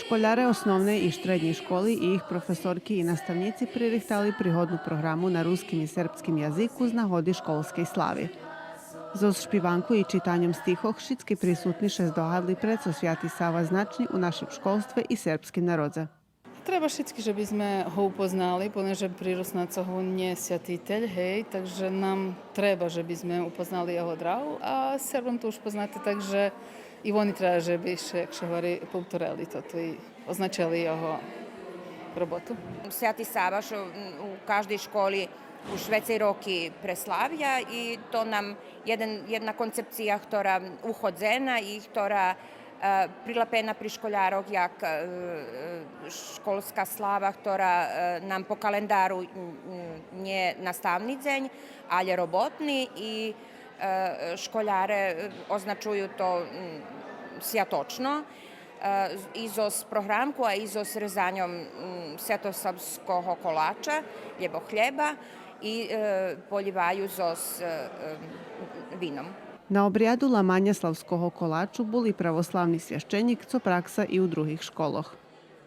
Школяри основної і середньої школи і їх професорки і наставниці пририхтали пригодну програму на русkim і сербskim jazyku z nagodi školskej slavi. Zo špivanku i čitanjem stihoh všetky prisutni še zdogадли pred so Svjati Sava značni u našem školstve i serbskim narodze. Treba všetky, že by sme ho upoznali, ponieważ prirosnaca ho nie святитель, hej, takže нам treba, že by sme upoznali jeho drahu, a Srbom to už poznáte, takže i oni treba, že by še, jak говори, повторили toto i označili jeho robotu. Svjati Sava što u každej školi u Švecej roki preslavlja i to nam jedna koncepcija, która uchodzena i która prilepena pri školjarok jak školska slava, która nam po kalendaru nie nastavni dzenj, ali robotni i školjare označuju to sjatočno. Izos programku, a izos rezanjom svetosavskog kolača, ljebo hljeba i poljivaju zos vinom. Na obrijadu lamanja slavskого kolaču boli pravoslavni svjašćenik, co praksa i u drugih školoh.